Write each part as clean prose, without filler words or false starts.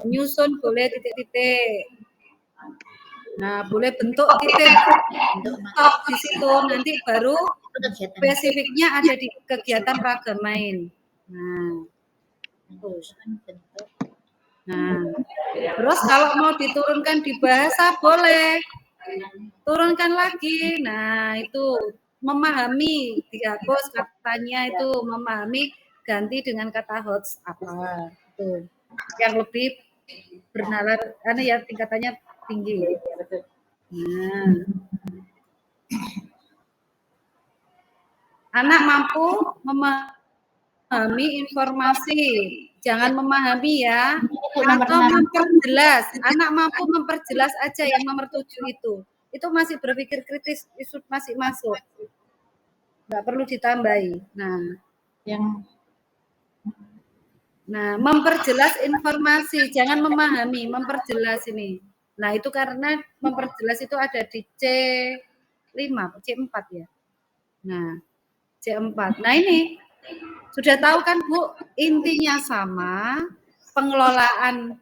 Menyusun boleh titik-titik. Nah, boleh bentuk titik stop di situ, nanti baru spesifiknya ada di kegiatan raga main. Nah, terus kalau mau diturunkan di bahasa boleh, turunkan lagi. Nah, itu memahami, dihapus katanya itu memahami, ganti dengan kata HOTS apa itu yang lebih bernalar, karena ya tingkatannya tinggi. Nah, anak mampu memahami informasi, jangan memahami ya, atau memperjelas. Anak mampu memperjelas aja yang nomor 7 itu masih berpikir kritis, itu masih masuk, nggak perlu ditambahi. Nah, memperjelas informasi, jangan memahami, memperjelas ini. Nah, itu karena memperjelas itu ada di C4 ya. Nah, C4. Nah, ini sudah tahu kan Bu, intinya sama, pengelolaan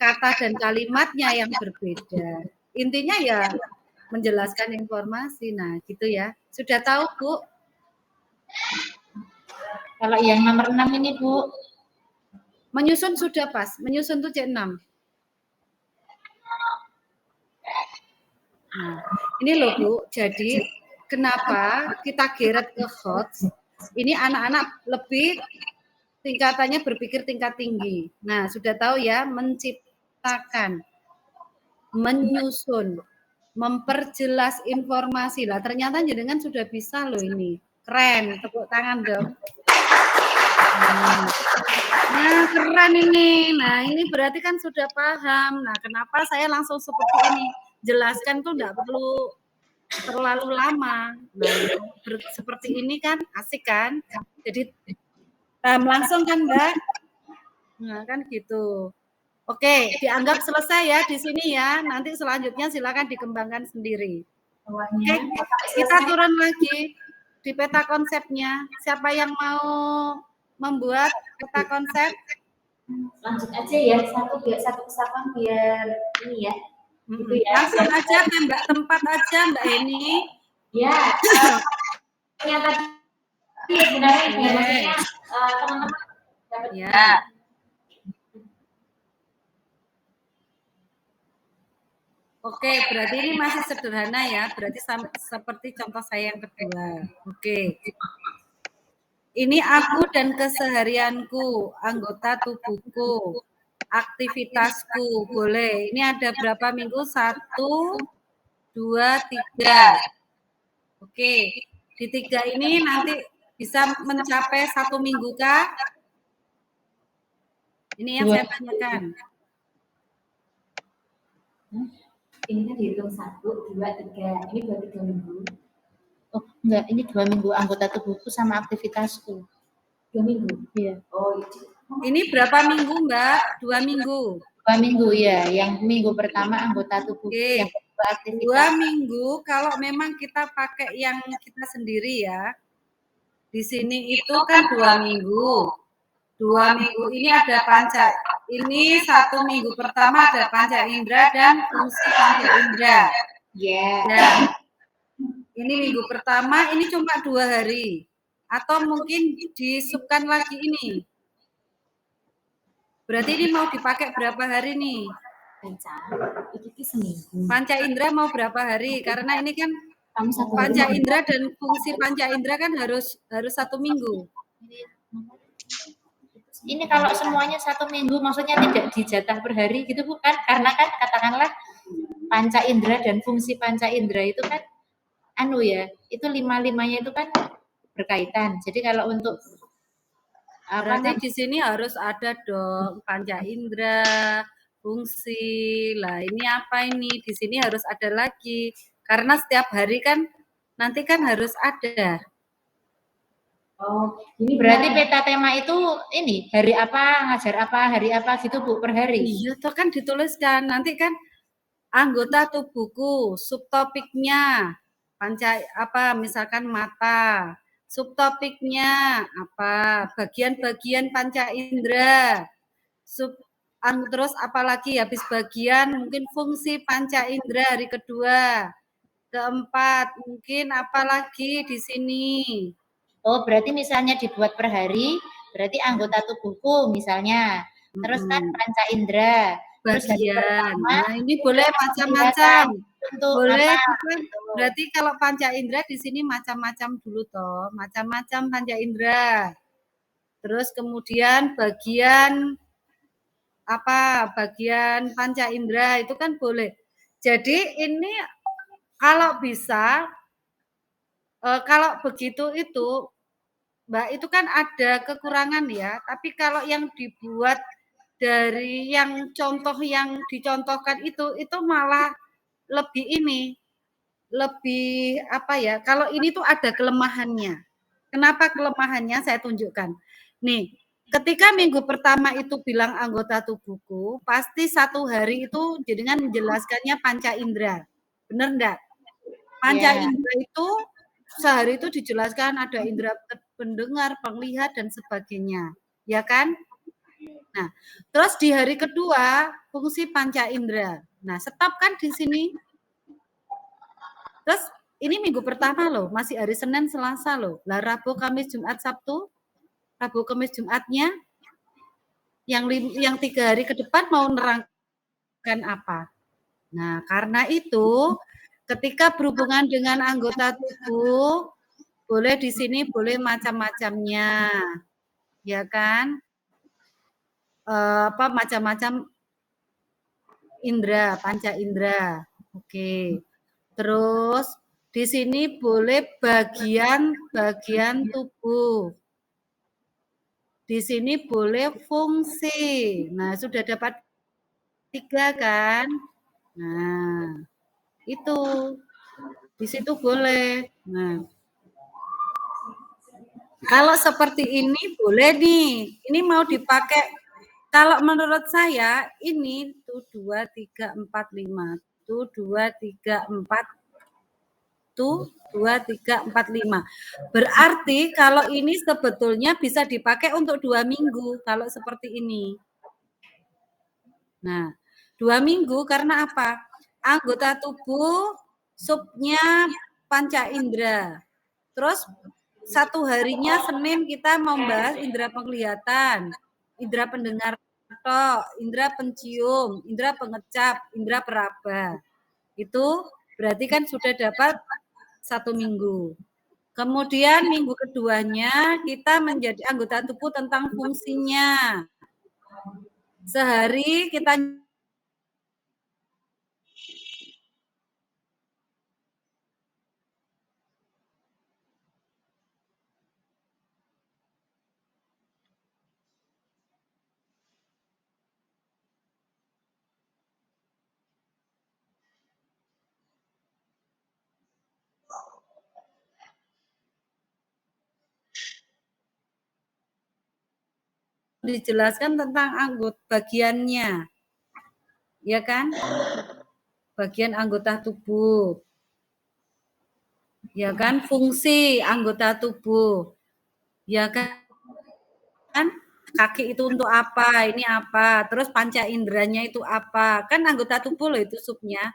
kata dan kalimatnya yang berbeda. Intinya ya menjelaskan informasi. Nah, gitu ya. Sudah tahu Bu? Kalau yang nomor 6 ini Bu, menyusun sudah pas, menyusun tuh C6. Nah, ini loh Bu, jadi kenapa kita geret ke HOTS? Ini anak-anak lebih tingkatannya berpikir tingkat tinggi. Nah, sudah tahu ya, menciptakan, menyusun, memperjelas informasi. Lah, ternyata jenengan sudah bisa loh ini. Keren, tepuk tangan dong. Nah, keren ini. Nah, ini berarti kan sudah paham. Nah, kenapa saya langsung seperti ini? Jelaskan tuh enggak perlu terlalu lama. Nah, seperti ini kan asik kan? Jadi langsung kan, Mbak? Nah, kan gitu. Oke, dianggap selesai ya di sini ya. Nanti selanjutnya silakan dikembangkan sendiri. Oke, kita turun lagi di peta konsepnya. Siapa yang mau membuat peta konsep? Lanjut aja ya, satu kesatuan biar ini ya. Gitu ya. Langsung aja tembak tempat aja Mbak Eni. Ya, ternyata sebenarnya ini maksudnya teman-teman dapat ya. Oke, berarti ini masih sederhana ya. Berarti seperti contoh saya yang kedua. Oke. Ini aku dan keseharianku, anggota tubuhku, aktivitasku, boleh. Ini ada berapa minggu? 1, 2, 3. Oke, di 3 ini nanti bisa mencapai 1 minggu kah? Ini yang saya tanyakan. Ini kan dihitung 1, 2, 3. Ini buat 3 minggu. Oh, enggak, ini 2 minggu anggota tubuhku sama aktivitasku. 2 minggu? Iya. Oh, ini berapa minggu, Mbak? 2 minggu. 2 minggu ya. Yang minggu pertama anggota tubuh. Oke. Yang kedua aktivitas. 2 minggu kalau memang kita pakai yang kita sendiri ya. Di sini itu kan 2 minggu. 2 minggu ini ada panca. Ini 1 minggu pertama ada panca indera dan fungsi panca indera. Yeah. Nah, ini minggu pertama ini cuma 2 hari. Atau mungkin disubkan lagi ini. Berarti ini mau dipakai berapa hari nih? Panca indera mau berapa hari? Karena ini kan panca indera dan fungsi panca indera kan harus 1 minggu. Ini kalau semuanya 1 minggu, maksudnya tidak dijatah per hari gitu bukan? Karena kan katakanlah panca indera dan fungsi panca indera itu kan itu 5-5-nya itu kan berkaitan. Jadi kalau untuk berarti di sini harus ada dong panca indera, fungsi. Lah ini apa ini? Di sini harus ada lagi. Karena setiap hari kan nanti kan harus ada. Oh, ini berarti peta tema itu ini hari apa, ngajar apa, hari apa gitu Bu per hari. Iya, toh kan dituliskan. Nanti kan anggota tubuhku, subtopiknya misalkan mata. Subtopiknya apa? Bagian-bagian panca indera. terus apalagi habis bagian mungkin fungsi panca indera hari kedua. Keempat, mungkin apalagi di sini. Oh, berarti misalnya dibuat per hari, berarti anggota tubuhku misalnya. Terus kan panca indera. Terus hari Bagian. pertama Nah, ini itu boleh yang macam-macam. kelihatan untuk Boleh apa kita gitu. berarti kalau panca indera di sini macam-macam dulu toh, macam-macam panca indera. Terus kemudian bagian apa? Bagian panca indera itu kan boleh. Jadi ini kalau bisa kalau begitu itu Mbak, itu kan ada kekurangan ya, tapi kalau yang dibuat dari yang contoh yang dicontohkan itu malah lebih ini, lebih apa ya, kalau ini tuh ada kelemahannya. Kenapa kelemahannya? Saya tunjukkan. Nih, ketika minggu pertama itu bilang anggota tubuhku, pasti 1 hari itu dengan menjelaskannya panca indera. Bener enggak? Panca Ya. indera itu sehari itu dijelaskan ada indera pendengar, penglihat dan sebagainya, ya kan? Nah, terus di hari kedua fungsi panca indera. Nah, stop kan di sini. Terus ini minggu pertama loh, masih hari Senin, Selasa loh. Lah Rabu, Kamis, Jumat, Sabtu, Rabu, Kamis, Jumatnya yang 3 hari ke depan mau nerangkan apa? Nah, karena itu ketika berhubungan dengan anggota tubuh boleh di sini boleh macam-macamnya. Ya kan? Apa macam-macam indera, panca indera. Oke. Terus di sini boleh bagian tubuh. Di sini boleh fungsi. Nah, sudah dapat 3 kan? Nah, itu. Di situ boleh. Nah, kalau seperti ini boleh nih. Ini mau dipakai. Kalau menurut saya ini tuh 2, 3, 4, 5. Tuh 2, 3, 4. Tuh 2, 3, 4, 5. Berarti kalau ini sebetulnya bisa dipakai untuk 2 minggu kalau seperti ini. Nah, 2 minggu karena apa? Anggota tubuh subnya panca indera. Terus 1 harinya Senin kita membahas indera penglihatan, indera pendengar tok, indera pencium, indera pengecap, indera peraba. Itu berarti kan sudah dapat 1 minggu. Kemudian minggu keduanya kita menjadi anggota tubuh tentang fungsinya. Sehari kita dijelaskan tentang anggota bagiannya. Ya kan? Bagian anggota tubuh. Ya kan? Fungsi anggota tubuh. Ya kan? Kaki itu untuk apa? Ini apa? Terus panca inderanya itu apa? Kan anggota tubuh loh itu subnya.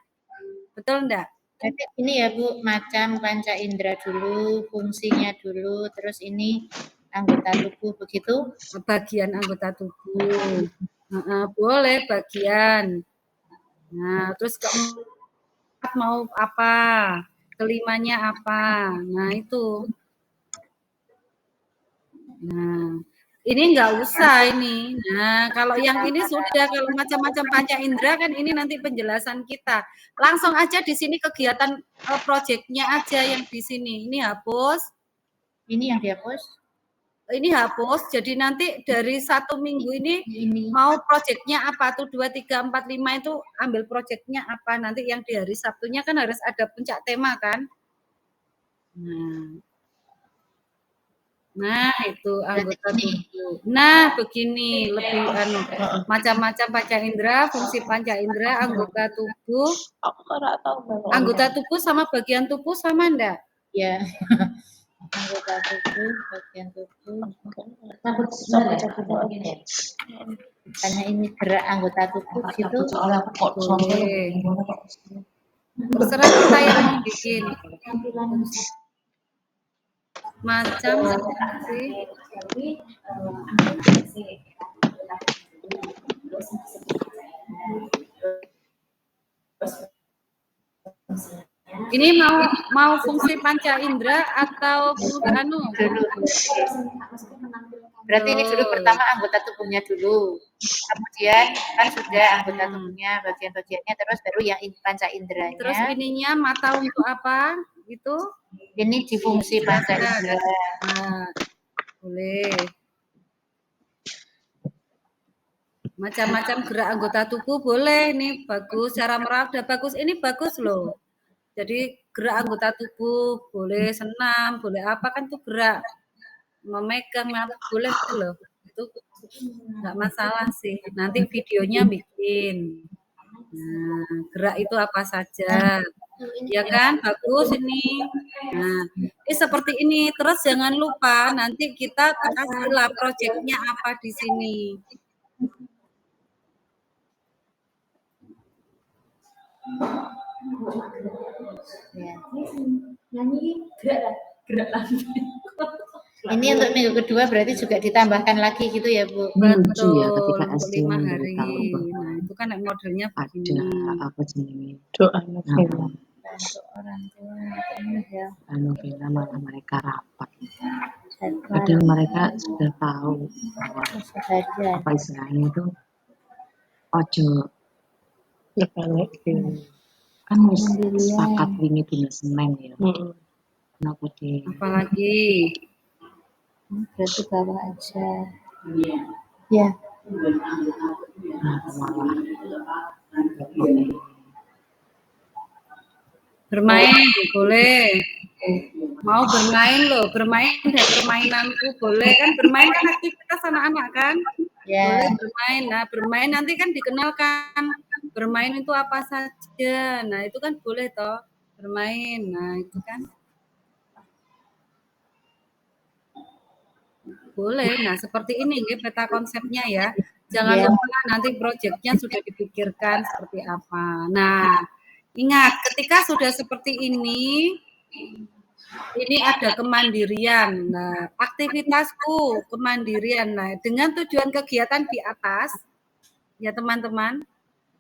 Betul enggak? Jadi ini ya Bu, macam panca indera dulu, fungsinya dulu, terus ini anggota tubuh begitu? Bagian anggota tubuh. Boleh bagian. Nah, terus keempat mau apa? Kelimanya apa? Nah, itu. Nah, ini enggak usah ini. Nah, kalau yang ini sudah, kalau macam-macam panca indera kan ini nanti penjelasan kita. Langsung aja di sini kegiatan proyeknya aja yang di sini. Ini hapus. Ini yang dihapus? Ini hapus, jadi nanti dari 1 minggu ini mau proyeknya apa tuh 2, 3, 4, 5 itu ambil proyeknya apa, nanti yang di hari Sabtunya kan harus ada puncak tema kan. Nah itu anggota tubuh. Nah begini, lebih macam-macam panca indera, fungsi panca indera, anggota tubuh. Aku nggak tahu. Anggota tubuh sama bagian tubuh sama enggak? Ya. Anggota tubuh, bagian tubuh. Hanya ini gerak anggota tubuh gitu. Boleh. Terserah kita yang mau bikin. Macam seperti ini mau fungsi panca indera atau anu? Berarti ini dulu pertama anggota tubuhnya dulu. Kemudian kan sudah anggota tubuhnya, bagian-bagiannya, terus baru yang panca inderanya. Terus ininya mata untuk apa? Itu? Ini di fungsi panca indera. Nah, boleh. Macam-macam gerak anggota tubuh boleh. Ini bagus. Cara merawat udah bagus. Ini bagus loh. Jadi gerak anggota tubuh boleh senam, boleh apa kan tuh gerak. Memegang boleh loh. Itu nggak masalah sih. Nanti videonya bikin. Nah, gerak itu apa saja. Ya kan, bagus ini. Nah, ini seperti ini. Terus jangan lupa nanti kita kasihlah proyeknya apa di sini. Ya. Ini untuk minggu kedua berarti juga ditambahkan lagi gitu ya Bu? Betul, ya ketika untuk SD 5 hari. memberitahu bahwa Nah, itu kan modelnya ada begini. apa jenis Doa novena. Untuk orang tua ya. novena malah mereka rapat. Padahal mereka sudah tahu bahwa apa istilahnya itu ojo kan harus sepakat wingi dina Senin ya. Kenapa di Apalagi berarti bawa aja. Ya. nah, malah bermain boleh. Mau bermain loh, bermain dan permainanku boleh kan, bermain kan aktivitas anak-anak kan? Ya. Boleh bermain. Nah, bermain nanti kan dikenalkan bermain itu apa saja. Nah, itu kan boleh toh bermain. Nah, itu kan boleh. Nah, seperti ini ya peta konsepnya ya. Jangan lupa nanti proyeknya sudah dipikirkan seperti apa. Nah, ingat ketika sudah seperti ini ada kemandirian. Nah, aktivitasku kemandirian. Nah, dengan tujuan kegiatan di atas, ya teman-teman,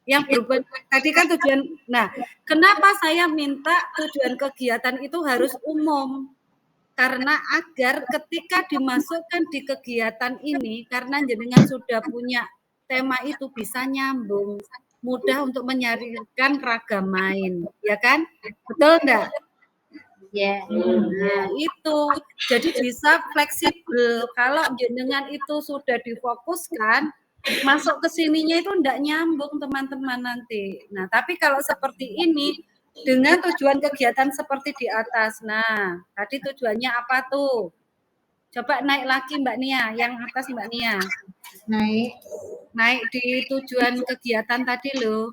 yang berubah tadi kan tujuan. Nah, kenapa saya minta tujuan kegiatan itu harus umum? Karena agar ketika dimasukkan di kegiatan ini, karena jenengan sudah punya tema itu bisa nyambung, mudah untuk menyaringkan ragam main, ya kan? Betul enggak? Ya. Nah, itu. Jadi bisa fleksibel. Kalau jenengan itu sudah difokuskan, masuk ke sininya itu enggak nyambung teman-teman nanti. Nah, tapi kalau seperti ini, dengan tujuan kegiatan seperti di atas. Nah, tadi tujuannya apa tuh? Coba naik lagi Mbak Nia, yang atas Mbak Nia. Naik di tujuan kegiatan tadi loh.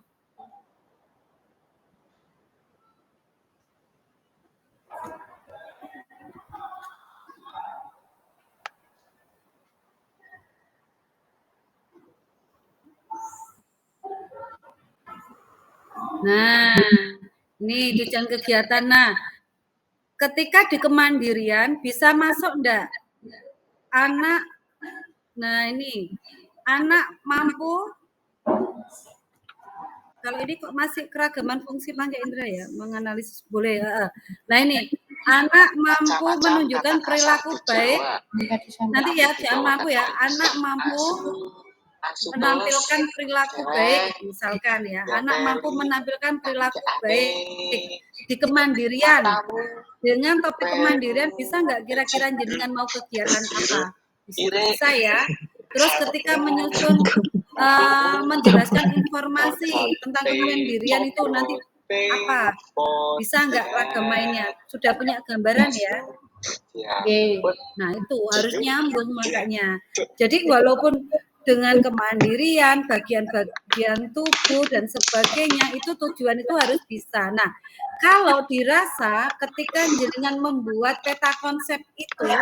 Nah, ini tujuan kegiatan. Nah, ketika di kemandirian bisa masuk enggak? Anak, nah ini, anak mampu, kalau ini kok masih keragaman fungsi panca indera ya, menganalisis boleh. Nah ini, anak mampu menunjukkan perilaku baik, nanti ya jangan mampu ya, anak mampu menampilkan perilaku baik, misalkan ya, anak mampu menampilkan perilaku baik di kemandirian. Dengan topik kemandirian bisa nggak kira-kira jenengan mau kegiatan apa? Bisa ya. Terus ketika menyusun menjelaskan informasi tentang kemandirian itu nanti apa? Bisa nggak ragam mainnya? Sudah punya gambaran ya? Nah itu harus nyambung makanya. Jadi walaupun dengan kemandirian, bagian-bagian tubuh dan sebagainya, itu tujuan itu harus bisa. Nah, kalau dirasa ketika jenengan membuat peta konsep itu, ya,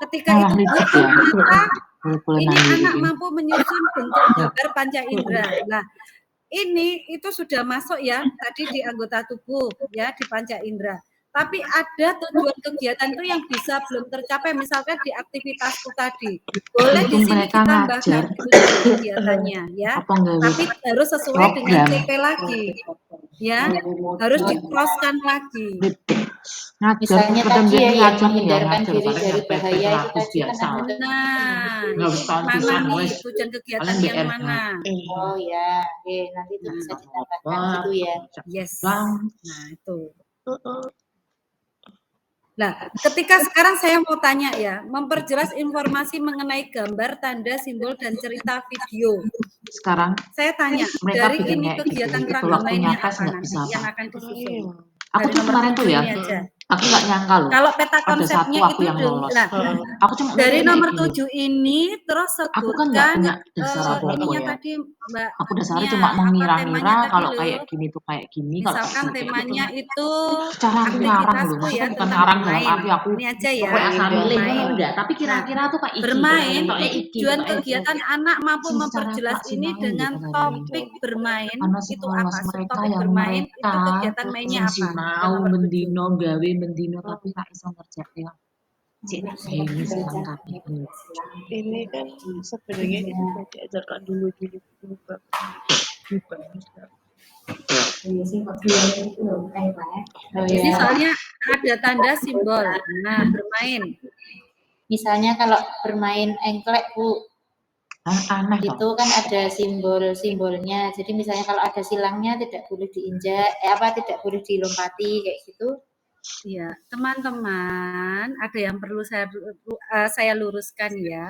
ketika Malah itu ribet butuh ya. mata, Kuliah ini mandiri anak ini. mampu menyusun bentuk gambar panca indera. Nah, ini itu sudah masuk ya tadi di anggota tubuh ya di panca indera. Tapi ada tujuan kegiatan itu yang bisa belum tercapai, misalkan di aktivitasku tadi. Boleh di Mungkin sini mereka ditambahkan ngajar tujuan kegiatannya ya. apa nggak Tapi harus sesuai dengan program CP lagi. Ya, harus di-cross-kan lagi. ngajar Misalnya program tadi jadi ya yang ngajar ya menghindarkan ngajar diri paling dari ya bahaya itu berlaku tadi kan biasa ada. Nah, nggak usah tahun mana pisan nih wes tujuan kegiatan kalian yang BR mana? Oh ya, oke nanti itu bisa ditambahkan gitu ya. Yes. bang Nah, itu. Nah, ketika sekarang saya mau tanya ya, memperjelas informasi mengenai gambar, tanda, simbol, dan cerita video. sekarang Saya tanya, mereka dari bikin ini kayak gitu kegiatan itu ragam waktu lainnya nyapres apa nggak nanti bisa yang apa akan disusun? aku Dari tuh nomor kemarin tuh 7 ya ini aja. aku nggak nyangka loh Kalau peta ada satu konsepnya aku itu yang lolos nah, aku cuma dari mikir kayak nomor gini 7 ini terus aku kan nggak sebutkan punya dasar apa-apa ininya ya tadi Mbak aku dasarnya Nia, cuma apa mengira-ngira temanya tadi kalau loh. kayak gini tuh kayak gini kalau kayak Misalkan gini kayak gitu temanya itu cara aku ngarang loh aktivitasku maksudnya ya bukan tentang ngarang dalam bermain. arti aku Ini aja ya, pokoknya asal milih bermain. ngono enggak tapi Nah, kira-kira tuh kayak iki bermain kayak itu iki tujuan kayak kegiatan anak mampu secara memperjelas tak ini sinau dengan gitu kan topik bermain karena itu sekolah apa? mereka Topik yang bermain mereka itu kegiatan mainnya sing apa? Yang sinau nomor 7. mendino gawe mendino tapi gak iso ngerjain cik ini sekarang tapi ini kan sebenarnya ini sudah diajarkan dulu juga Ini soalnya ada tanda simbol. Nah, bermain. Misalnya kalau bermain engklek Bu, aneh itu kan ada simbol-simbolnya. Jadi misalnya kalau ada silangnya tidak boleh diinjak, tidak boleh dilompati kayak gitu. Iya, teman-teman, ada yang perlu saya luruskan ya.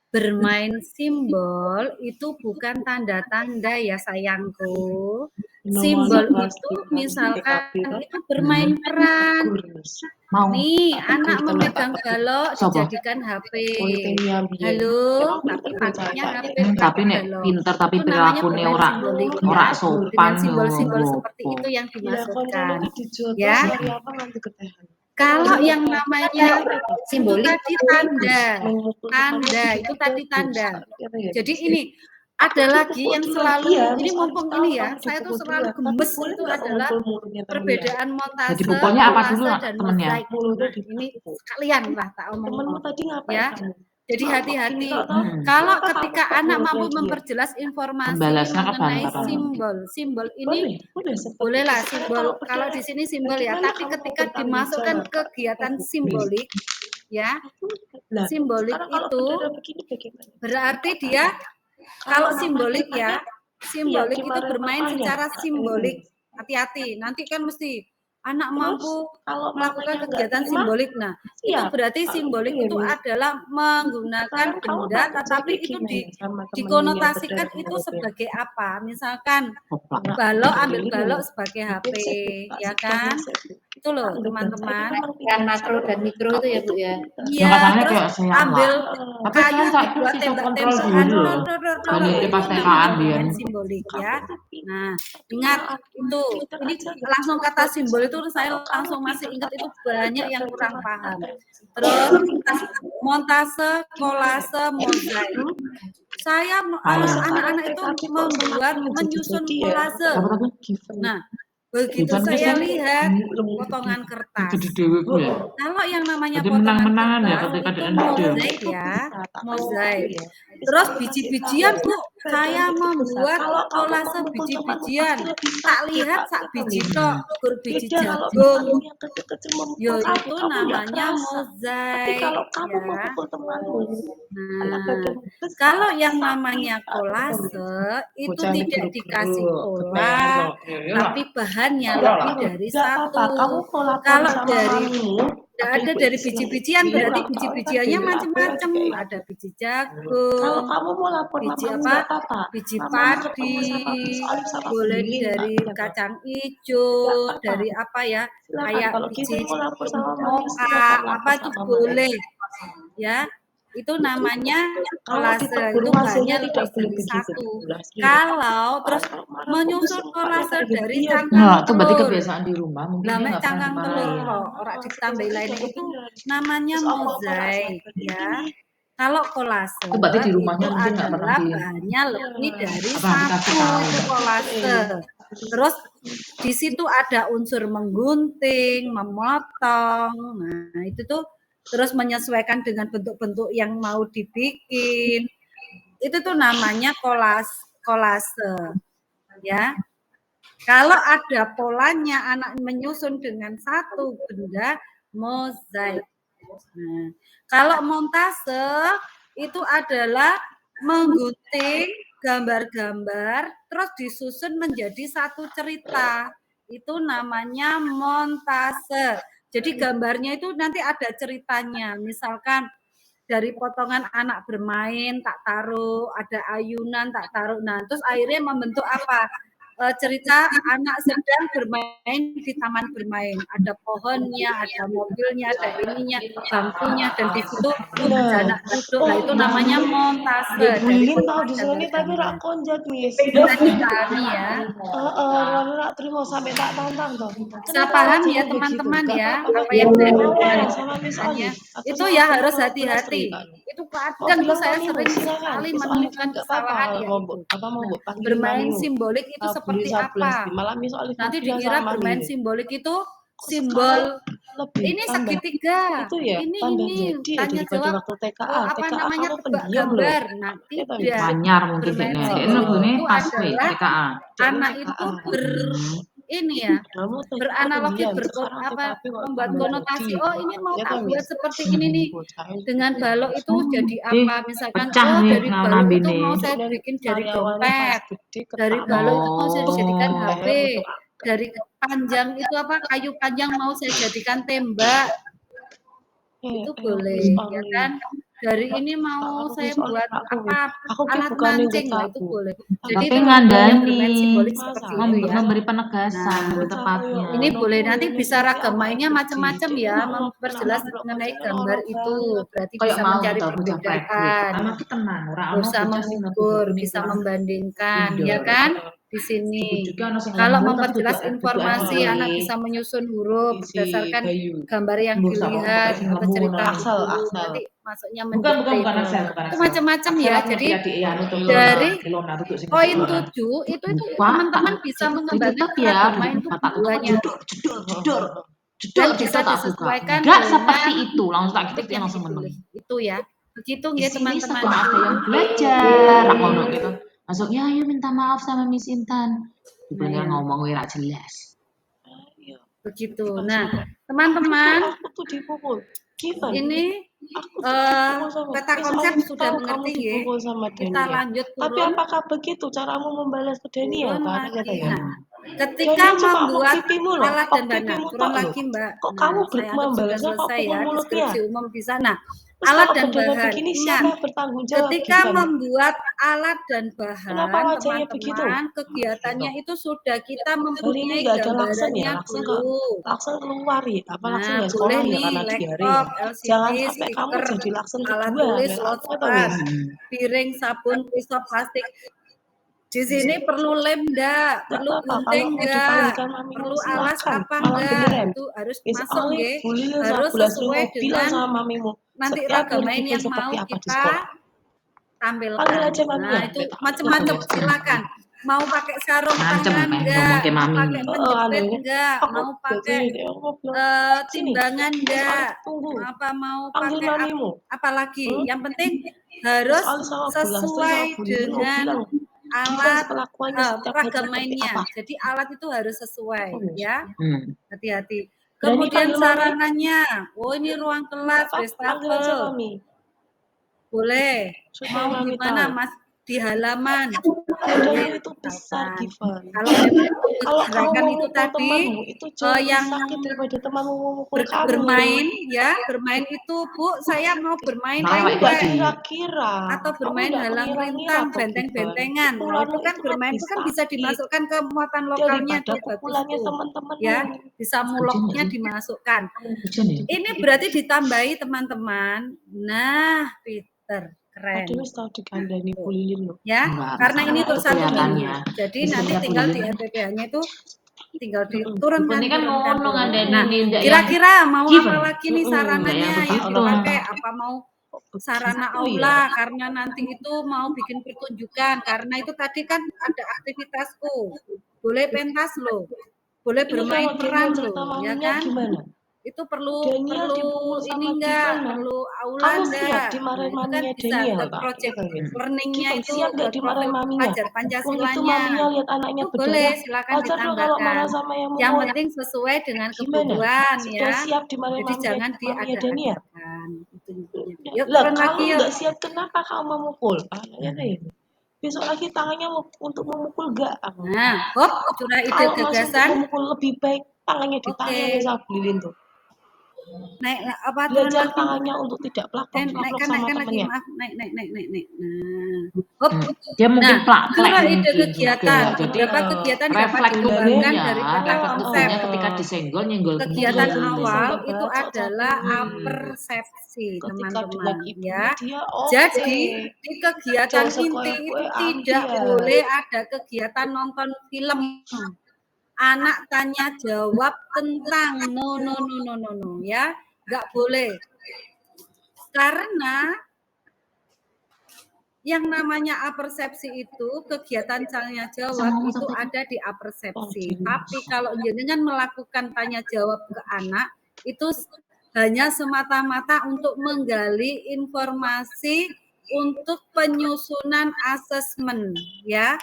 Bermain simbol itu bukan tanda-tanda ya sayangku. Simbol itu misalkan itu bermain peran. mau Nih, anak memegang balok dijadikan HP. Halo, tapi pakainya HP tapi bukan nek balok. pinter tapi Itu namanya perilakunya bermain ora simbolik ora ya. sopan Dengan yo simbol-simbol seperti ngopo. itu yang Lah kon dimasukkan. ngono dijotos Ya. hari apa nanti ketehan. Kalau yang namanya Simbolik itu tadi tanda itu tadi tanda. Jadi ini ada lagi yang selalu ini mumpung ini ya, saya tuh selalu gemes itu adalah perbedaan montase, Jadi pokoknya apa dulu kolase, dan temennya? mozaik. Nah, ini sekalian lah tak omong. Temenmu tadi ngapain Ya. kamu? Jadi hati-hati. Hmm. Kalau ketika anak mampu memperjelas informasi Pembalasnya mengenai kapan? simbol ini seperti bolehlah itu. simbol. Kalau di sini simbol ya, Bagaimana tapi kamu ketika mau bertanggung dimasukkan jawab? kegiatan simbolik, ya, Lah, simbolik sekarang kalau itu bendera begini bagaimana? berarti dia kalau simbolik ya, simbolik itu gimana bermain makanya? secara simbolik. Hati-hati, nanti kan mesti anak Terus, mampu kalau melakukan mamanya nggak kegiatan terima, simbolik. Nah, itu siap. berarti simbolik itu Ini. adalah menggunakan Sekarang kamu benda, tak tetapi terjadi itu gimana sama temennya dikonotasikan yang itu berdarah-darah? sebagai apa? Misalkan Koplak. balok, ambil Ini balok loh. sebagai HP, Saya ya buka, kan? saya buka. Itu loh teman-teman. Peran makro dan mikro itu ya Bu ya. Iya, Makanya terus kayak saya ambil tapi kayu kan tak dibuat bisa kontrol tembak-tembakan, dulu loh. Kalau itu pas namanya TKA bermain dia. simbolik ya. Nah, ingat itu ini langsung kata simbol itu saya langsung masih ingat itu banyak yang kurang paham. Terus montase, kolase, mozaik. Saya anak-anak itu membuat menyusun kolase. Nah, begitu saya lihat potongan kertas. Jadi deweku ya. Kalau yang namanya Jadi potongan menang-menangan ya kertas ketika itu ada mozaik ya, mozaik. Terus biji-bijian Bu, saya membuat kolase biji-bijian. Tak lihat sak biji tok, berbiji jagung. Yo itu namanya mozaik ya. Nah, kalau yang namanya kolase itu tidak dikasih pola, tapi bahannya lebih dari satu. Kalau dari tidak ada dari biji-bijian berarti biji-bijiannya macam-macam. Ada biji jagung, Kalau kamu mau lapor biji mama, apa? Biji padi, boleh dari kacang hijau, dari apa ya? Kayak biji moka, apa itu boleh, ya. itu namanya Kalau kolase, ditegur itu hasilnya bahannya tidak lebih boleh dari begitu. satu. Jelas gitu. Kalau terus Kalau marah menyusun fokus kolase mukanya dari kayak cangkang Nah, itu berarti telur. kebiasaan di rumah, mungkin Lah dia mek nggak pernah cangkang telur dimarahin. loh, ora ditambahi lainnya itu bener. namanya Terus apa-apa mozaik rasa ya. Kalau kolase Itu berarti di itu rumahnya mungkin nggak pernah adalah bahannya lebih dari apa dikasih satu tahu. itu kolase. Terus di situ ada unsur menggunting, memotong. Nah, itu tuh terus menyesuaikan dengan bentuk-bentuk yang mau dibikin. Itu tuh namanya kolase ya. Kalau ada polanya anak menyusun dengan satu benda, mozaik. Nah, kalau montase itu adalah menggunting gambar-gambar terus disusun menjadi satu cerita. Itu namanya montase. Jadi gambarnya itu nanti ada ceritanya. Misalkan dari potongan anak bermain tak taruh, ada ayunan tak taruh. Nah, terus akhirnya membentuk apa? Cerita anak sedang bermain di taman bermain. Ada pohonnya, ada mobilnya, ada ininya, bangkunya, dan di situ ada anak duduk. Nah, itu namanya montase dari Bullying tau potongan di sini tapi gambar-gambar. rak konjat Miss. Bisa dipahami ya. Lalu rak terima sampai tak tantang toh. Bisa paham ya teman-teman ya apa yang saya katakan sama Miss Oli. itu ya harus hati-hati. Itu kadang tuh saya sering sekali menemukan kesalahan ya itu. Nah, bermain simbolik itu seperti apa? Nanti dikira bermain simbolik itu simbol ini segitiga, itu ya ini tanya daripada jawab, waktu TKA. apa TKA namanya kamu tebak pendiam loh. gambar. Nah, tidak. Manyar mungkin Bermain deh. simbolik Ini itu pas gue adalah TKA. anak itu ini ya beranalogi membuat konotasi. Oh, ini mau tak buat seperti ini nih. Dengan balok itu jadi apa? Misalkan pecah nih, dari nah, balok itu nambini. mau saya bikin dari dompet. Dari balok itu mau saya jadikan HP. Dari panjang itu apa? Kayu panjang mau saya jadikan tembak. Itu boleh, ya kan? Dari ini mau saya buat apa? Alat mancing lah itu boleh. Jadi Tapi itu yang bermain simbolik seperti itu ya. memberi penegasan lebih tepatnya. Ini boleh nanti bisa ragam mainnya macam-macam ya, memperjelas mengenai gambar itu. Berarti Kayak bisa mau mencari kita bocah perbedaan. pertama kita tenang, Bisa mengukur, bisa membandingkan, ya kan? Di sini. Kalau memperjelas informasi, anak bisa menyusun huruf berdasarkan gambar yang dilihat atau cerita itu. Nanti masuknya mendikte itu macam-macam ya. Jadi dari poin 7 itu teman-teman bisa mengembangkan bermain itu buahnya. Dan bisa disesuaikan nggak dengan seperti itu langsung tak topik yang langsung dipilih. Itu ya. Begitu di ya sini teman-teman. setelah ada yang belajar aku gitu masuk ya ayo minta maaf sama Miss Intan bener ngomong ora jelas begitu. Nah teman-teman aku tuh dipukul. ini peta konsep sudah mengerti ya. Kita lanjut turun. Tapi apakah begitu caramu membalas ke Daniel? Nah, ketika membuat alat dan bahan, turun lagi Mbak. Kok Nah, kamu saya anggap sudah selesai ya mulutnya? deskripsi umum di sana. Alat dan bahan. Ingat, ketika membuat alat dan bahan, teman-teman, kegiatannya itu sudah kita mempunyai gambarannya dulu. Laksan keluar ya, apa laksan Nah, nggak sekolah boleh ya nih karena 3 hari ya. laptop, Jangan LCD, sampai kamu stiker, jadi laksan alat kedua. tulis, loudspeaker, piring, sabun, pisau plastik. Di sini perlu lem enggak? Perlu gunting enggak? Perlu alas apa enggak? Itu harus masuk nggih. Harus sesuai dengan nanti ragam main yang mau kita tampilkan. Nah, itu macam-macam silakan. Mau pakai sarung tangan enggak? Mau pakai penjepit enggak? Mau pakai timbangan enggak? Mau pakai apa lagi? Yang penting harus sesuai dengan alat ragam mainnya. Jadi alat itu harus sesuai ya. Hati-hati. Kemudian sarananya, oh ini ruang kelas, wastafel. Boleh. Mau gimana Mas? di halaman. Badanmu itu besar, Misalkan. Givan. Kalau memang Kalau kamu gerakan itu memukul tadi temanmu itu jauh lebih yang sakit daripada temanmu memukul kamu. bermain ya, bermain itu Bu, saya mau bermain Malah Kamu nggak lengket kira-kira. atau Kamu bermain nggak halang mengira-ngira rintang, toh, Givan. benteng-bentengan. Nah, Pukulanmu itu kan itu bermain lebih itu kan bisa sakit dimasukkan ke muatan lokalnya daripada tuh, bagus pukulannya tuh. teman-temanmu. Ya, bisa Hujan nggak muloknya sih? dimasukkan. Hujan ya? Ini berarti ditambahi teman-teman. Nah, Peter, keren. Aduh, tahu dikandani Bu Lilin loh. Ya, Enggak karena ini salah, untuk itu 1 minggu. kelihatannya. Jadi Terus nanti kerja Bu tinggal di Lilin. RPPH-nya itu tinggal diturunkan, Ini kan turunkan, ngono turunkan. ngandani Nah, ini, ndak yang kira-kira mau given. apa lagi nih sarananya Nggak yang yang begitu. dipakai? Apa mau sarana Begitu aula ya. karena nanti itu mau bikin pertunjukan karena itu tadi kan ada aktivitasku. Boleh pentas loh. Boleh Ini bermain kalau peran Daniel cerita loh, ya maminya kan? gimana? Itu perlu Daniel perlu dipukul ini sama enggak, Givan, perlu aula kamu siap enggak. dimarahin Nah, itu kan maminya bisa Daniel, buat tak? project Iya, gitu. learning-nya Givan itu siap nggak buat dimarahin profil maminya? pelajar Wong itu Pancasilanya. maminya lihat anaknya Itu berdarah, boleh, silakan wajar dong kalau marah ditambahkan. sama yang Yang mukul. penting sesuai dengan Gimana? kebutuhan Sudah ya. siap dimarahin Jadi maminya jangan Daniel? diada-adakan. Itu intinya. Yuk Lah, turun lagi kalau yuk. nggak siap kenapa kamu memukul? Tanya deh. Besok lagi tangannya untuk memukul nggak? Nah, hop, curah ide Kalau masih untuk gagasan. memukul lebih baik tangannya Oke. ditahan sama Bu Lilin tuh. Naik apa turun Belajar lagi? tangannya untuk tidak Dan plak-plak naikkan sama lagi, temennya. maaf, naik. Nah, hop. Dia mungkin Nah, plak-plek curah ide mungkin kegiatan. juga. Jadi Beberapa kegiatan dapat refleks dikembangkan tubuhnya, daripada refleks konsep. tubuhnya ketika disenggol nyenggol Kegiatan kembali. awal Sampai itu bacok adalah tapi apersepsi, ketika teman-teman, dengan ibunya ya. dia Jadi, di Jauh kegiatan sekolah inti gue itu tidak ambiar. boleh ada kegiatan nonton film. Anak tanya jawab tentang no ya, nggak boleh. Karena yang namanya apersepsi itu kegiatan tanya jawab itu ada di apersepsi. Tapi kalau jenengan melakukan tanya jawab ke anak itu hanya semata-mata untuk menggali informasi untuk penyusunan asesmen ya.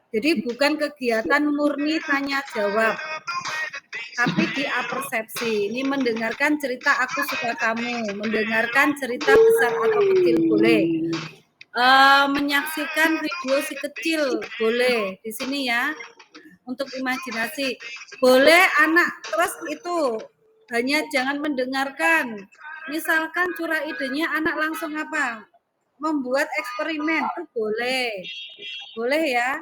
Jadi bukan kegiatan murni tanya jawab. Tapi di apersepsi. Ini mendengarkan cerita aku suka kamu, mendengarkan cerita besar atau kecil boleh. Menyaksikan video si kecil boleh di sini ya untuk imajinasi boleh anak terus itu hanya jangan mendengarkan misalkan curah idenya anak langsung apa membuat eksperimen itu boleh ya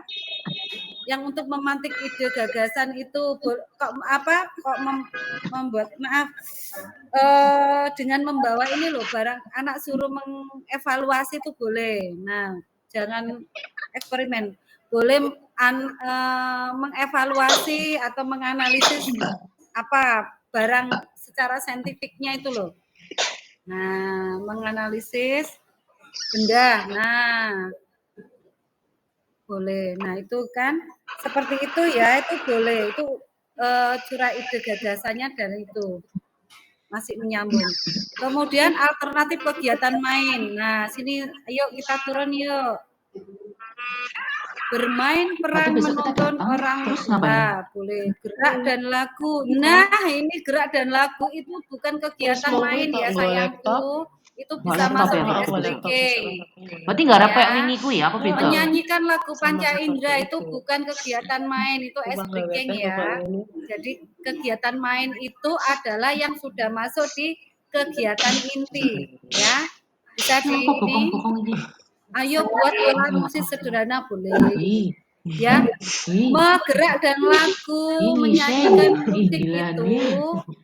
yang untuk memantik ide gagasan itu membuat maaf dengan membawa ini loh barang anak suruh mengevaluasi itu boleh. Nah, jangan eksperimen. Boleh mengevaluasi atau menganalisis apa barang secara saintifiknya itu loh. Nah, menganalisis benda. Nah, boleh. Nah, itu kan seperti itu ya, itu boleh. Itu curah ide gagasannya dari itu. Masih menyambung. Kemudian alternatif kegiatan main. Nah, sini yuk kita turun yuk. Bermain peran menonton orang tua, boleh. Gerak dan lagu. Nah, ini gerak dan lagu itu bukan kegiatan main ya sayangku. Itu bisa masuk di SPK. Berarti nggak ada kayak miniku ya, apa beda? Menyanyikan lagu Panca Indra itu bukan kegiatan main, itu SPK ya. Jadi kegiatan main itu adalah yang sudah masuk di kegiatan inti ya. Bisa di ini. Ayo buat alat musik sederhana boleh. Ya, bergerak dan lagu, menyanyikan musik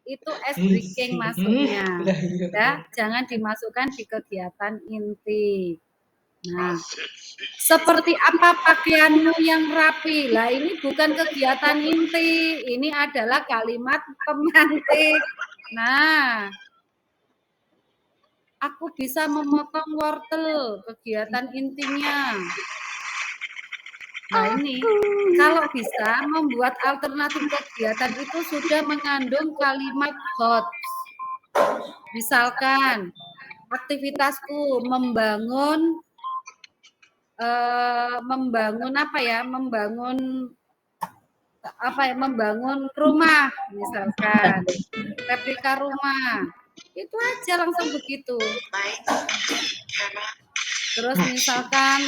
itu es breaking masuknya. Ya, jangan dimasukkan di kegiatan inti. Nah, seperti apa pakaianmu yang rapi? Lah ini bukan kegiatan inti, ini adalah kalimat pemantik. Nah, aku bisa memotong wortel, kegiatan intinya. Nah ini, kalau bisa membuat alternatif kegiatan itu sudah mengandung kalimat hot. Misalkan, aktivitasku membangun apa ya? Membangun rumah, misalkan. Replika rumah. Itu aja langsung begitu. Terus misalkan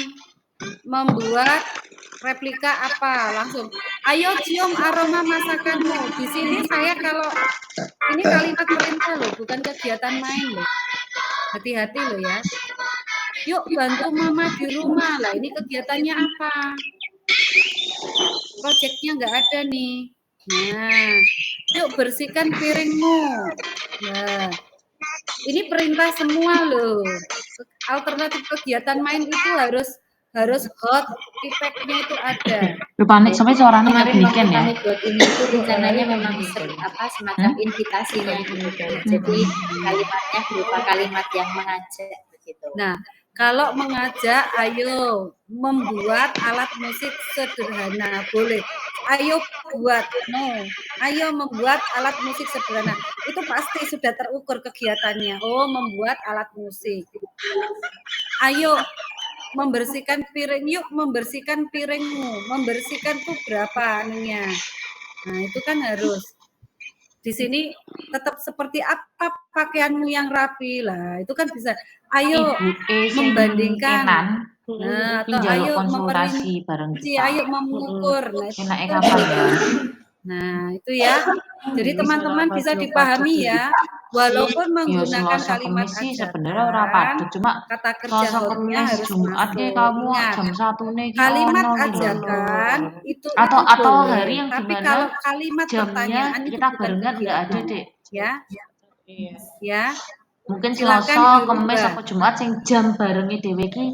membuat replika apa langsung. Ayo cium aroma masakanmu. Di sini saya kalau ini kalimat perintah loh, bukan kegiatan main loh. Hati-hati loh ya. Yuk bantu mama di rumah lah. Ini kegiatannya apa? Proyeknya nggak ada nih. Nah, yuk bersihkan piringmu. Nah, ini perintah semua loh. Alternatif kegiatan main itu harus hot, feedback-nya itu ada. Lu panik sampai suaranya kayak Kemarin waktu bikin ya. kami buat ini itu rencananya memang semacam invitasinya gitu. Jadi kalimatnya berupa kalimat yang mengajak begitu. Nah, kalau mengajak, ayo membuat alat musik sederhana, boleh. Ayo buat, no. Ayo membuat alat musik sederhana. Itu pasti sudah terukur kegiatannya. Oh, membuat alat musik. Ayo membersihkan piring, yuk membersihkan piringmu. Membersihkan tuh berapa anunya. Nah, itu kan harus. Di sini tetap seperti apa pakaianmu yang rapi lah. Itu kan bisa. Ayo membandingkan. Nah, atau ayo konsultasi bareng memperinci, kita. ayo mengukur. Nah, itu Enaknya kapan ya? Nah, itu ya. Jadi teman-teman bisa dipahami ya. Walaupun Ya menggunakan Selasa kalimat Kemis sih sebenarnya ora ajakan, padhet, cuma kata kerja Selasa hotnya Kemis harus Jumat deh masuk. kamu Ingat, jam 1 nih kalimat ono gitu. ajakan itu Atau boleh. hari yang Tapi dimana kalau kalimat jamnya pertanyaan itu kita bukan barengan nggak ada kegiatan. dek. Ya, Iya. ya. Mungkin Silakan Selasa, Kemis, dirubah. apa Jumat sing jam barengnya dhewe ki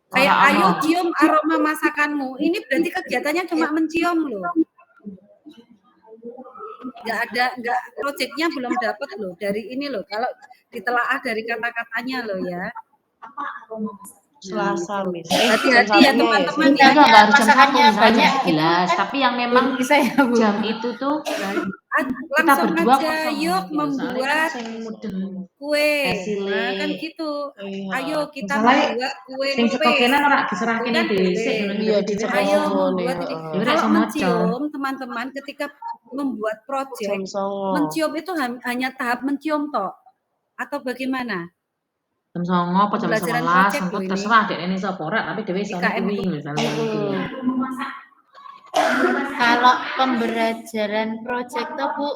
Kayak ora ayo ono. cium aroma masakanmu. Ini berarti kegiatannya cuma mencium loh. Nggak proyeknya belum dapat loh dari ini loh. Kalau ditelaah dari kata-katanya loh ya. Selasa, Miss. Hati-hati ya teman-teman ya. Enggak harus jam 1 masakannya misalnya banyak jam gitu 11, kan. tapi yang memang Bisa ya, Bu? jam itu tuh kita Langsung berdua aja kosong yuk gitu. Soalnya kan membuat sing mudeng kue. esile. Nah, kan gitu. Iya. Ayo kita Masalahnya membuat kue sing lupis. sekokenan ora Itu diserahke kan dhewe boleh. sik ngono Iya, dhewe dicekel Ayo ngono membuat nih, ini. Dhewe ra Kalau iso maca. mencium teman-teman ketika membuat proyek, jam 09.00. mencium itu hanya tahap mencium toh atau bagaimana? Jam 09.00 apa jam Pembelajaran 11 proyek engko loh ini. terserah dek ini sapa ora tapi dhewe iso IKM kuwi itu. misalnya gitu. Kalau pembelajaran proyek tuh Bu,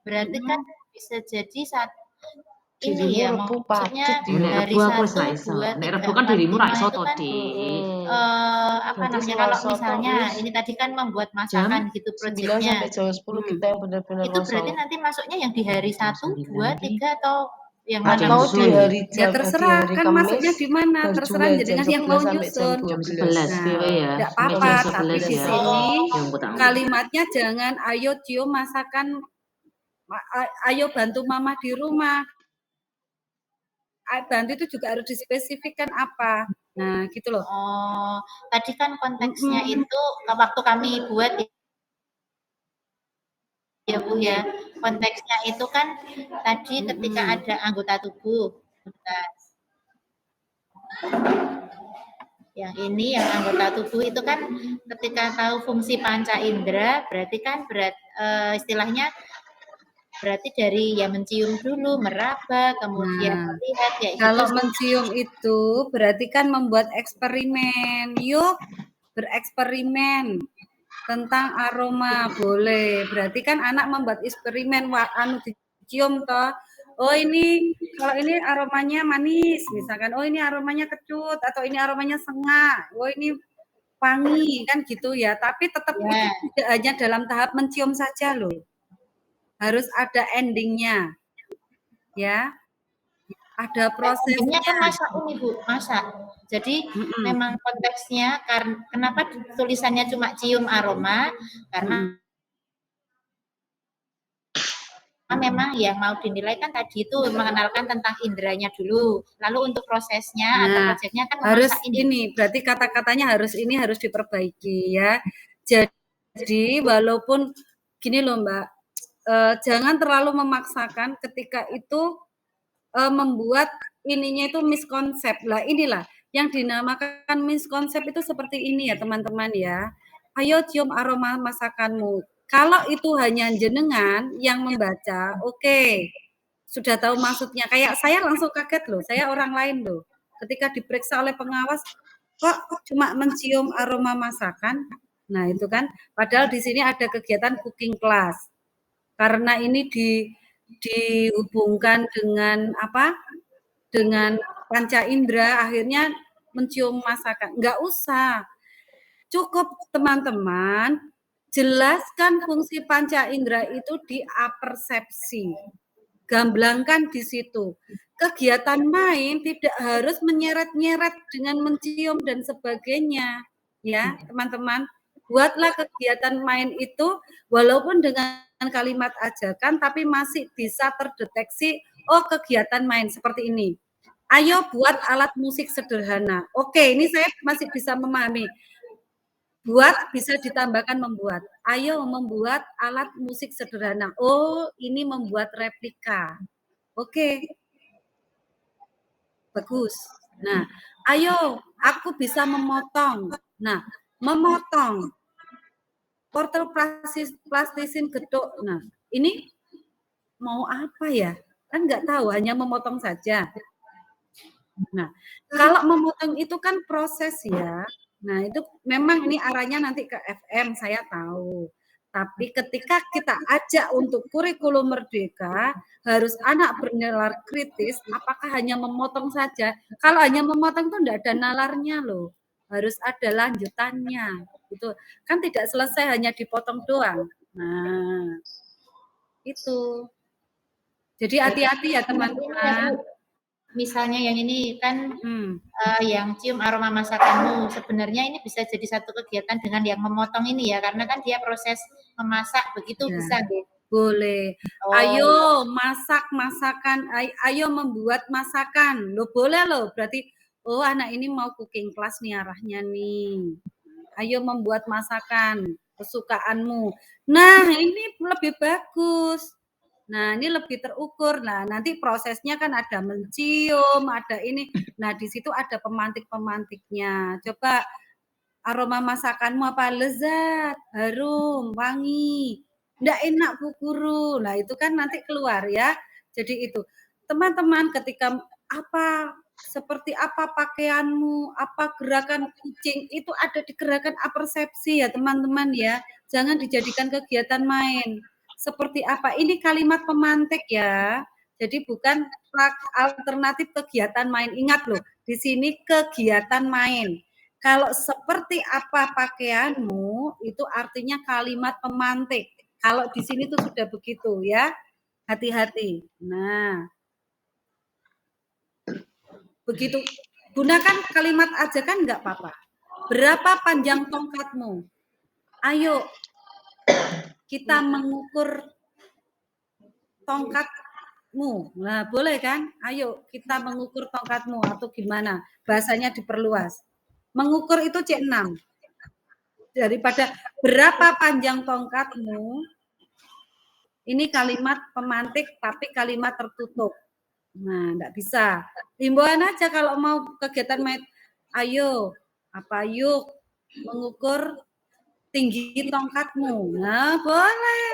berarti kan bisa jadi saat ini ya, maksudnya hari Nek 1, 2, 3, Nek Rebo kan 4, dirimu ra 5 iso itu to, kan Dik. apa Berarti namanya, kalau Selasa misalnya Kamis ini tadi kan membuat masakan gitu 9 proyeknya. sampai jam 10 kita yang benar-benar Itu berarti masuk. nanti masuknya yang di hari 1, 2, 3 atau yang Ada mana? yang Atau di nyusun. hari Ya terserah hari kan masuknya Kamis di mana, terserah berjualan jam jenengan yang mau 11 sampai jam nyusun. Jam 12. 11 Nah, dhewe ya. enggak Sampai apa-apa, jam tapi 11 di ya. sini Yang ku tahu. kalimatnya jangan ayo cium masakan, ayo bantu mama di rumah. Bantu itu juga harus dispesifikkan apa. Nah, gitu loh. Oh, tadi kan konteksnya itu waktu kami buat ya Bu ya, konteksnya itu kan tadi ketika ada anggota tubuh. Yang ini yang anggota tubuh itu kan ketika tahu fungsi panca indera berarti kan istilahnya berarti dari ya mencium dulu, meraba, kemudian melihat kayak Kalau gitu. mencium itu berarti kan membuat eksperimen. Yuk bereksperimen tentang aroma, boleh. Berarti kan anak membuat eksperimen dicium toh. Oh ini kalau ini aromanya manis misalkan. Oh ini aromanya kecut atau ini aromanya sengak. Oh ini wangi kan gitu ya. Tapi tetap itu tidak hanya dalam tahap mencium saja loh. Harus ada endingnya. Ya. Ada prosesnya. Endingnya kan masak ini Bu, masak. Jadi memang konteksnya kenapa tulisannya cuma cium aroma karena memang yang mau dinilai kan tadi itu mengenalkan tentang inderanya dulu. Lalu untuk prosesnya atau proyeknya kan harus ini. ini berarti kata-katanya harus diperbaiki ya. Jadi walaupun gini loh Mbak, jangan terlalu memaksakan ketika itu membuat ininya itu miskonsep lah. Inilah yang dinamakan miskonsep itu seperti ini ya teman-teman ya. Ayo cium aroma masakanmu. Kalau itu hanya jenengan yang membaca, oke. Sudah tahu maksudnya. Kayak saya langsung kaget loh. Saya orang lain loh. Ketika diperiksa oleh pengawas, kok cuma mencium aroma masakan? Nah, itu kan padahal di sini ada kegiatan cooking class. Karena ini dihubungkan dengan apa? Dengan panca indera akhirnya mencium masakan. Enggak usah. Cukup teman-teman jelaskan fungsi panca indera itu di apersepsi. Gamblangkan di situ. Kegiatan main tidak harus menyeret-nyeret dengan mencium dan sebagainya. Ya, teman-teman. Buatlah kegiatan main itu walaupun dengan kalimat ajakan tapi masih bisa terdeteksi oh kegiatan main seperti ini. Ayo buat alat musik sederhana. Oke, ini saya masih bisa memahami. Buat bisa ditambahkan membuat. Ayo membuat alat musik sederhana. Oh, ini membuat replika. Oke. Bagus. Nah, ayo aku bisa memotong. Nah, memotong. Portal plastisin gedok. Nah, ini mau apa ya? Kan nggak tahu, hanya memotong saja. Nah, kalau memotong itu kan proses ya. Nah, itu memang ini arahnya nanti ke FM, saya tahu. Tapi ketika kita ajak untuk kurikulum merdeka, harus anak bernalar kritis, apakah hanya memotong saja? Kalau hanya memotong itu enggak ada nalarnya loh. Harus ada lanjutannya. Itu kan tidak selesai hanya dipotong doang. Nah, itu. Jadi hati-hati ya teman-teman. Misalnya yang ini kan yang cium aroma masakanmu, sebenarnya ini bisa jadi satu kegiatan dengan yang memotong ini ya, karena kan dia proses memasak begitu Ya, bisa deh. boleh. Oh, Ayo masak masakan, ayo membuat masakan. Lo boleh loh, berarti oh anak ini mau cooking class nih arahnya nih. Ayo membuat masakan kesukaanmu. Nah, ini lebih bagus. Nah, ini lebih terukur. Nah, nanti prosesnya kan ada mencium, ada ini. Nah, di situ ada pemantik-pemantiknya. Coba aroma masakanmu apa? Lezat, harum, wangi. Nggak enak Bu Guru. Nah, itu kan nanti keluar ya. Jadi itu. Teman-teman ketika apa seperti apa pakaianmu, apa gerakan kucing itu ada di gerakan apersepsi ya teman-teman ya. Jangan dijadikan kegiatan main. Seperti apa? Ini kalimat pemantik ya. Jadi bukan alternatif kegiatan main. Ingat loh, di sini kegiatan main. Kalau seperti apa pakaianmu, itu artinya kalimat pemantik. Kalau di sini tuh sudah begitu ya. Hati-hati. Nah, begitu. Gunakan kalimat ajakan enggak apa-apa. Berapa panjang tongkatmu? Ayo, kita mengukur tongkatmu. Nah, boleh kan? Ayo, kita mengukur tongkatmu atau gimana? Bahasanya diperluas. Mengukur itu C6. Daripada berapa panjang tongkatmu, ini kalimat pemantik tapi kalimat tertutup. Nah, enggak bisa. Himbauan aja kalau mau kegiatan main, ayo, apa yuk mengukur tinggi tongkatmu. Nah, boleh.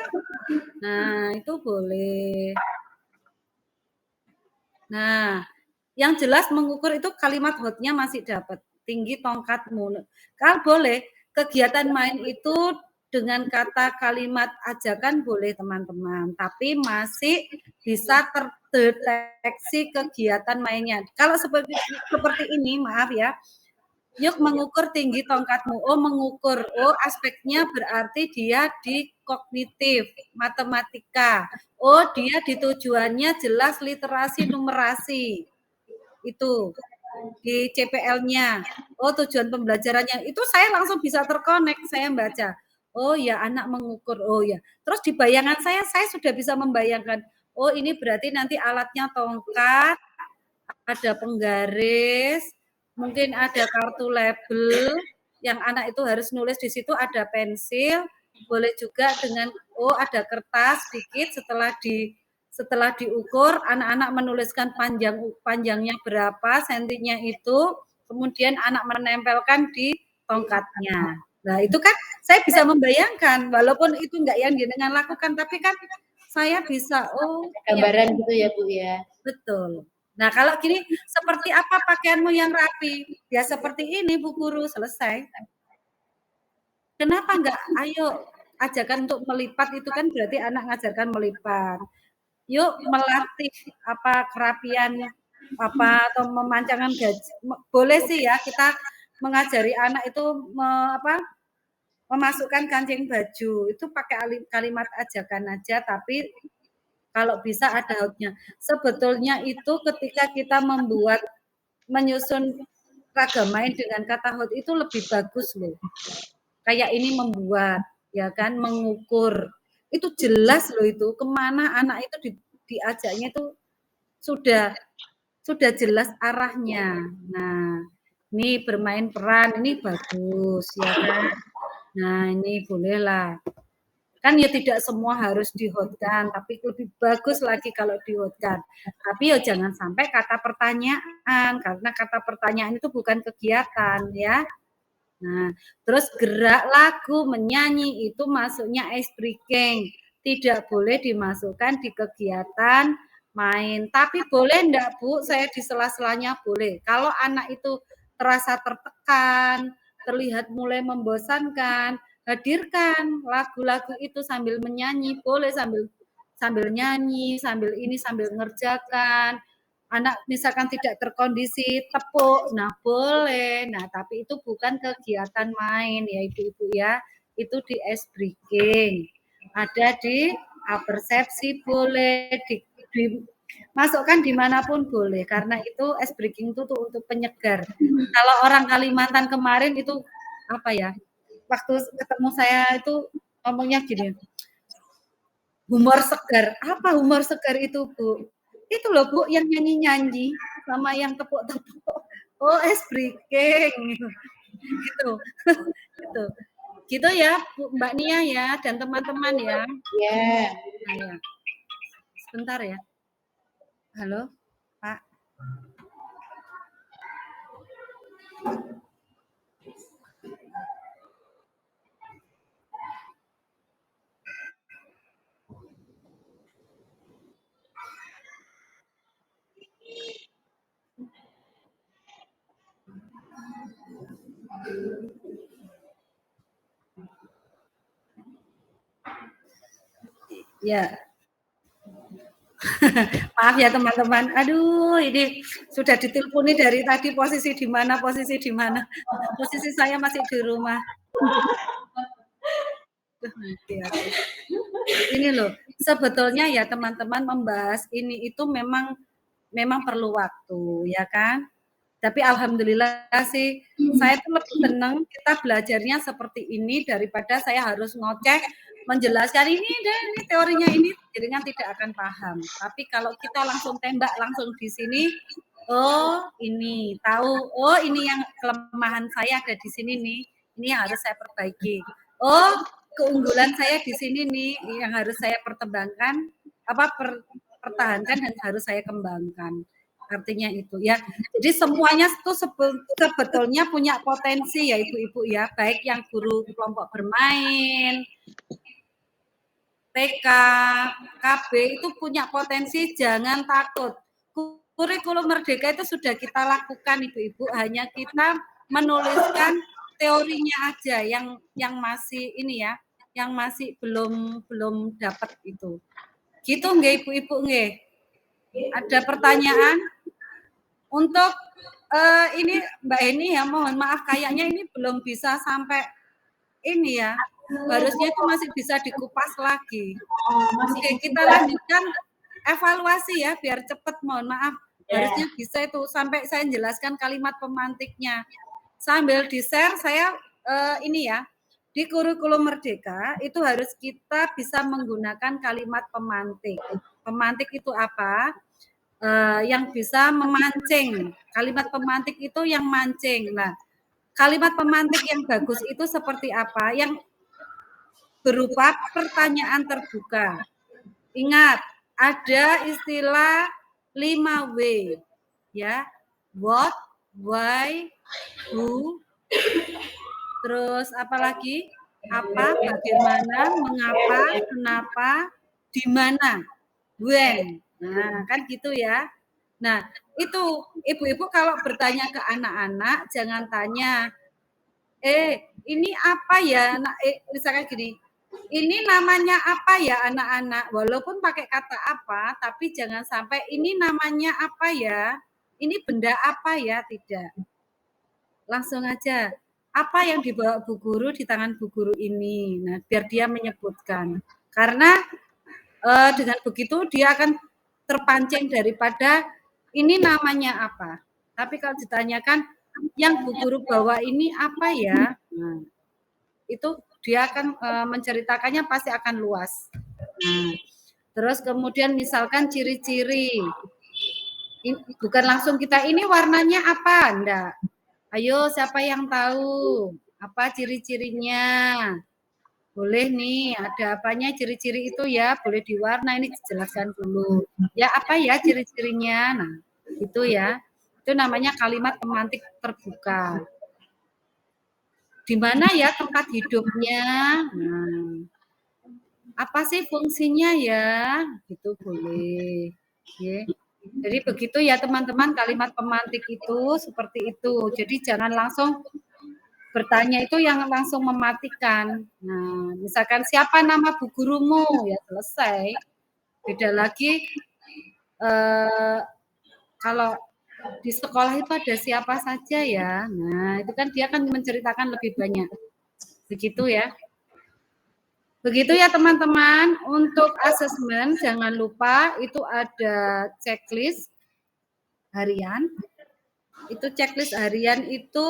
Nah, itu boleh. Nah, yang jelas mengukur itu kalimat hotnya masih dapat. Tinggi tongkatmu. Kalau boleh, kegiatan main itu dengan kata kalimat ajakan boleh teman-teman. Tapi masih bisa terdeteksi kegiatan mainnya. Kalau seperti ini, maaf ya, yuk mengukur tinggi tongkatmu. Oh, mengukur. Oh, aspeknya berarti dia di kognitif, matematika. Oh, dia di tujuannya jelas literasi numerasi. Itu di CPL-nya. Oh, tujuan pembelajarannya. Itu saya langsung bisa terkonek, saya baca. Oh ya, anak mengukur. Oh ya. Terus di bayangan saya sudah bisa membayangkan. Oh, ini berarti nanti alatnya tongkat, ada penggaris, mungkin ada kartu label yang anak itu harus nulis di situ, ada pensil, boleh juga dengan oh ada kertas sedikit setelah diukur anak-anak menuliskan panjangnya berapa, sentinya itu, kemudian anak menempelkan di tongkatnya. Nah, itu kan saya bisa membayangkan walaupun itu enggak yang jenengan lakukan tapi kan saya bisa oh gambaran gitu ya Bu ya. Betul. Nah, kalau gini, seperti apa pakaianmu yang rapi? Ya seperti ini, Bu Guru, selesai. Kenapa enggak? Ayo, ajakan untuk melipat itu kan berarti anak ngajarkan melipat. Yuk melatih apa kerapian apa atau memancangkan gaji. Boleh sih ya kita mengajari anak itu memasukkan kancing baju itu pakai kalimat ajakan aja, tapi kalau bisa ada outnya. Sebetulnya itu ketika kita menyusun ragam main dengan kata hot itu lebih bagus loh. Kayak ini membuat, ya kan, mengukur. Itu jelas loh itu kemana anak itu diajaknya itu sudah jelas arahnya. Nah, ini bermain peran ini bagus, ya kan. Nah, ini bolehlah. Kan ya tidak semua harus dihotkan, tapi lebih bagus lagi kalau dihotkan. Tapi ya jangan sampai kata pertanyaan, karena kata pertanyaan itu bukan kegiatan ya. Nah, terus gerak lagu, menyanyi itu masuknya ice breaking. Tidak boleh dimasukkan di kegiatan main. Tapi boleh enggak, Bu? Saya di sela-selanya boleh. Kalau anak itu terasa tertekan, terlihat mulai membosankan, hadirkan lagu-lagu itu sambil menyanyi, boleh sambil nyanyi, sambil ngerjakan. Anak misalkan tidak terkondisi tepuk, nah boleh. Nah, tapi itu bukan kegiatan main ya Ibu-ibu ya. Itu di ice breaking. Ada di persepsi boleh, masukkan dimanapun boleh. Karena itu ice breaking itu tuh untuk penyegar. Kalau orang Kalimantan kemarin itu apa ya? Waktu ketemu saya itu ngomongnya gini, humor segar. Apa humor segar itu, Bu? Itu loh, Bu, yang nyanyi-nyanyi sama yang tepuk-tepuk. Oh, ice breaking. Gitu. Gitu. Gitu ya, Bu, Mbak Nia ya, dan teman-teman ya. Ya. Nah, ya. Sebentar ya. Halo, Pak. Ya. Maaf ya teman-teman. Aduh, ini sudah diteleponi dari tadi posisi di mana, posisi di mana. Posisi saya masih di rumah. Ini loh, sebetulnya ya teman-teman membahas ini itu memang perlu waktu, ya kan? Tapi alhamdulillah sih, saya tuh lebih senang kita belajarnya seperti ini daripada saya harus ngoceh menjelaskan ini dan ini teorinya ini, jadinya tidak akan paham. Tapi kalau kita langsung tembak langsung di sini, oh ini tahu, oh ini yang kelemahan saya ada di sini nih, ini yang harus saya perbaiki. Oh keunggulan saya di sini nih, yang harus saya pertahankan dan harus saya kembangkan. Artinya itu ya. Jadi semuanya itu sebetulnya punya potensi ya Ibu-ibu ya, baik yang guru kelompok bermain, TK, KB itu punya potensi, jangan takut. Kurikulum Merdeka itu sudah kita lakukan Ibu-ibu, hanya kita menuliskan teorinya aja yang masih ini ya, yang masih belum dapat itu. Gitu nggih Ibu-ibu nggih? Ada pertanyaan? Untuk ini Mbak Eni ya, mohon maaf kayaknya ini belum bisa sampai ini ya. Harusnya itu masih bisa dikupas lagi. Oke, kita lanjutkan evaluasi ya biar cepat, mohon maaf. Harusnya bisa itu sampai saya jelaskan kalimat pemantiknya. Sambil di-share saya ini ya. Di kurikulum Merdeka itu harus kita bisa menggunakan kalimat pemantik. Pemantik itu apa? Yang bisa memancing. Kalimat pemantik itu yang mancing. Nah, kalimat pemantik yang bagus itu seperti apa? Yang berupa pertanyaan terbuka. Ingat, ada istilah 5W. Ya. What, why, who, terus apa lagi? Apa, bagaimana, mengapa, kenapa, di mana, when. Nah, kan gitu ya. Nah, itu ibu-ibu kalau bertanya ke anak-anak jangan tanya, ini apa ya? Misalkan gini, ini namanya apa ya anak-anak? Walaupun pakai kata apa, tapi jangan sampai ini namanya apa ya? Ini benda apa ya? Tidak. Langsung aja, apa yang dibawa Bu Guru di tangan Bu Guru ini? Nah, biar dia menyebutkan. Karena dengan begitu dia akan terpancing daripada ini namanya apa. Tapi kalau ditanyakan yang Bu Guru bawa ini apa ya? Nah, itu dia akan menceritakannya pasti akan luas. Nah, terus kemudian misalkan ciri-ciri. Bukan langsung kita ini warnanya apa? Enggak. Ayo siapa yang tahu apa ciri-cirinya? Boleh nih, ada apanya ciri-ciri itu ya, boleh diwarna ini dijelaskan dulu. Ya apa ya ciri-cirinya? Nah, itu ya. Itu namanya kalimat pemantik terbuka. Di mana ya tempat hidupnya? Nah, apa sih fungsinya ya? Itu boleh. Ya. Jadi begitu ya teman-teman, kalimat pemantik itu seperti itu. Jadi jangan langsung bertanya itu yang langsung mematikan. Nah, misalkan siapa nama bu gurumu? Ya selesai. Beda lagi kalau di sekolah itu ada siapa saja ya. Nah, itu kan dia akan menceritakan lebih banyak. Begitu ya. Begitu ya teman-teman, untuk asesmen jangan lupa itu ada checklist harian. Itu checklist harian itu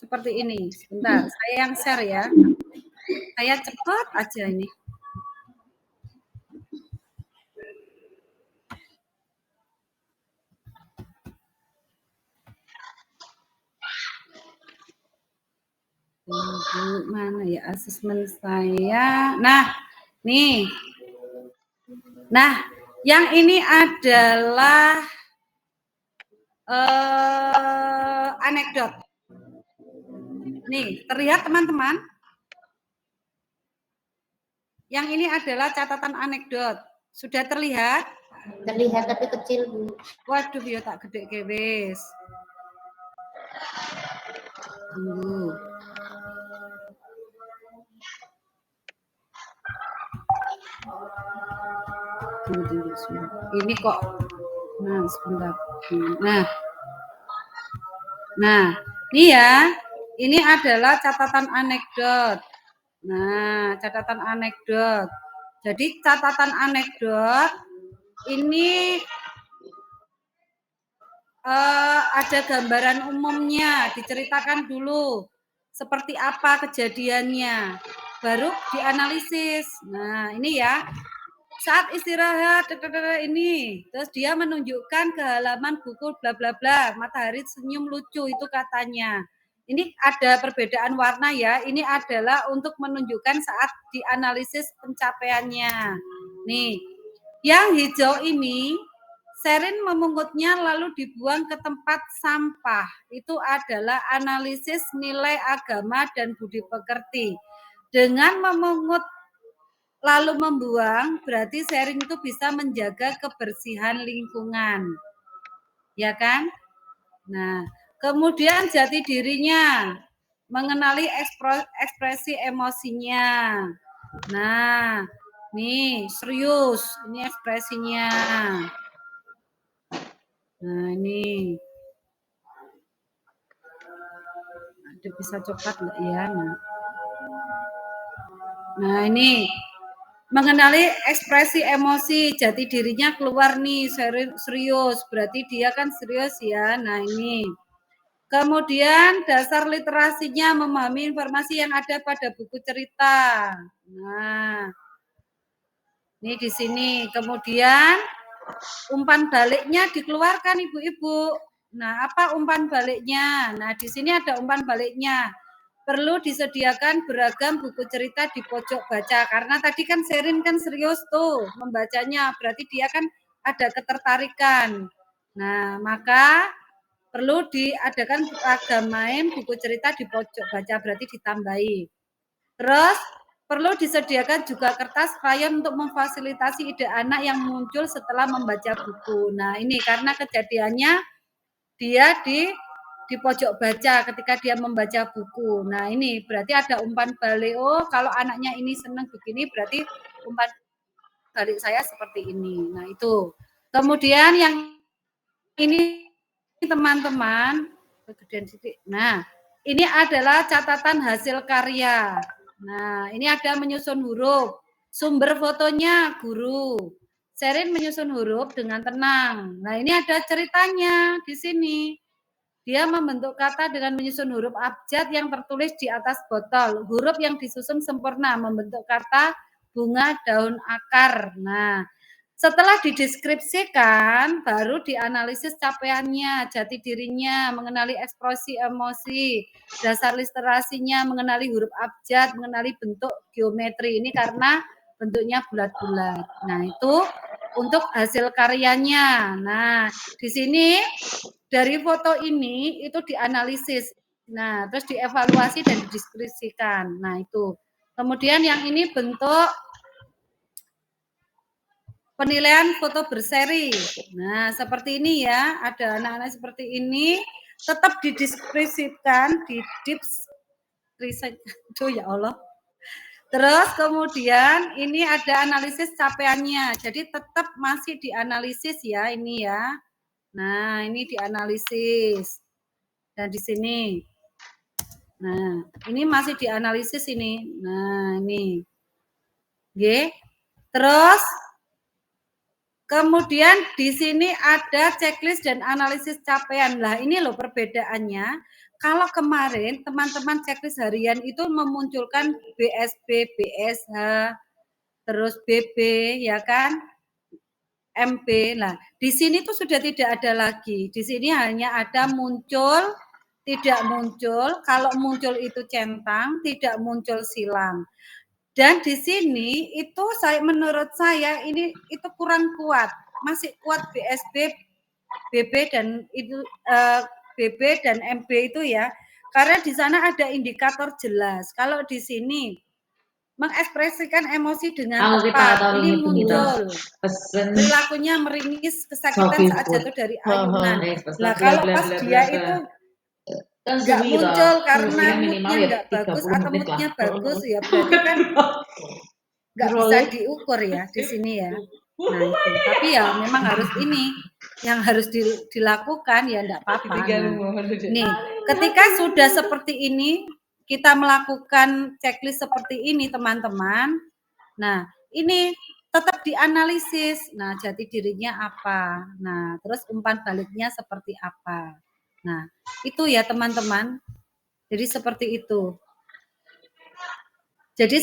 seperti ini. Sebentar, saya yang share ya. Saya cepat aja ini. Mana ya asesmen saya? Nah, nih. Nah, yang ini adalah anekdot. Nih, terlihat teman-teman? Yang ini adalah catatan anekdot. Sudah terlihat? Terlihat tapi kecil, Bu. Waduh, ya tak gede kewis. Tunggu. Tunggu. Ini kok. Nah, sebentar. Nah, ini ya. Ini adalah catatan anekdot. Nah, catatan anekdot. Jadi catatan anekdot ini ada gambaran umumnya, diceritakan dulu seperti apa kejadiannya, baru dianalisis. Nah, ini ya. Saat istirahat ini, terus dia menunjukkan ke halaman buku bla bla bla, matahari senyum lucu itu katanya. Ini ada perbedaan warna ya. Ini adalah untuk menunjukkan saat dianalisis pencapaiannya. Nih, yang hijau ini Sherin memungutnya lalu dibuang ke tempat sampah. Itu adalah analisis nilai agama dan budi pekerti. Dengan memungut lalu membuang, berarti Sherin itu bisa menjaga kebersihan lingkungan. Ya kan? Nah, kemudian jati dirinya, mengenali ekspresi emosinya. Nah, nih serius, ini ekspresinya. Nah, ini. Ada bisa coklat nggak ya? Nah, ini mengenali ekspresi emosi, jati dirinya keluar nih, serius, berarti dia kan serius ya. Nah, ini. Kemudian dasar literasinya memahami informasi yang ada pada buku cerita. Nah, ini di sini. Kemudian umpan baliknya dikeluarkan ibu-ibu. Nah, apa umpan baliknya? Nah, di sini ada umpan baliknya. Perlu disediakan beragam buku cerita di pojok baca. Karena tadi kan Sherin kan serius tuh membacanya. Berarti dia kan ada ketertarikan. Nah, maka perlu diadakan beragam main buku cerita di pojok baca. Berarti ditambahi. Terus perlu disediakan juga kertas krayon untuk memfasilitasi ide anak yang muncul setelah membaca buku. Nah, ini karena kejadiannya dia di pojok baca ketika dia membaca buku. Nah, ini berarti ada umpan balik. Oh, kalau anaknya ini senang begini berarti umpan balik saya seperti ini. Nah, itu. Kemudian yang ini teman-teman, kegedean sedikit. Nah, ini adalah catatan hasil karya. Nah, ini ada menyusun huruf. Sumber fotonya guru. Sherin menyusun huruf dengan tenang. Nah, ini ada ceritanya di sini. Dia membentuk kata dengan menyusun huruf abjad yang tertulis di atas botol. Huruf yang disusun sempurna membentuk kata bunga daun akar. Nah, setelah dideskripsikan, baru dianalisis capaiannya, jati dirinya, mengenali ekspresi emosi, dasar literasinya, mengenali huruf abjad, mengenali bentuk geometri. Ini karena bentuknya bulat-bulat. Nah, itu untuk hasil karyanya. Nah, di sini dari foto ini itu dianalisis. Nah, terus dievaluasi dan dideskripsikan. Nah, itu. Kemudian yang ini bentuk penilaian foto berseri. Nah, seperti ini ya. Ada anak-anak seperti ini. Tetap dideskripsikan, Aduh ya Allah. Terus kemudian ini ada analisis capaiannya. Jadi tetap masih dianalisis ya ini ya. Nah, ini dianalisis. Dan di sini. Nah, ini masih dianalisis ini. Nah, ini. Oke. Terus kemudian di sini ada checklist dan analisis capaian. Lah, ini loh perbedaannya. Kalau kemarin teman-teman checklist harian itu memunculkan BSB, BSH, terus BB, ya kan? MP. Nah, di sini tuh sudah tidak ada lagi. Di sini hanya ada muncul, tidak muncul. Kalau muncul itu centang, tidak muncul silang. Dan di sini itu menurut saya ini itu kurang kuat. Masih kuat BSB, BB dan itu BB dan MB itu ya. Karena di sana ada indikator jelas. Kalau di sini mengekspresikan emosi dengan tepat. Ini muncul. Perilakunya meringis, kesakitan saat jatuh dari ayunan. Nah, kalau pas dia itu nggak muncul karena moodnya nggak bagus atau moodnya bagus, ya berarti kan nggak bisa diukur ya di sini ya. Nah, itu. Tapi ya memang harus ini yang harus dilakukan ya enggak apa-apa. Nah, nih, ketika sudah seperti ini, kita melakukan checklist seperti ini, teman-teman. Nah, ini tetap dianalisis. Nah, jati dirinya apa? Nah, terus umpan baliknya seperti apa? Nah, itu ya, teman-teman. Jadi seperti itu. Jadi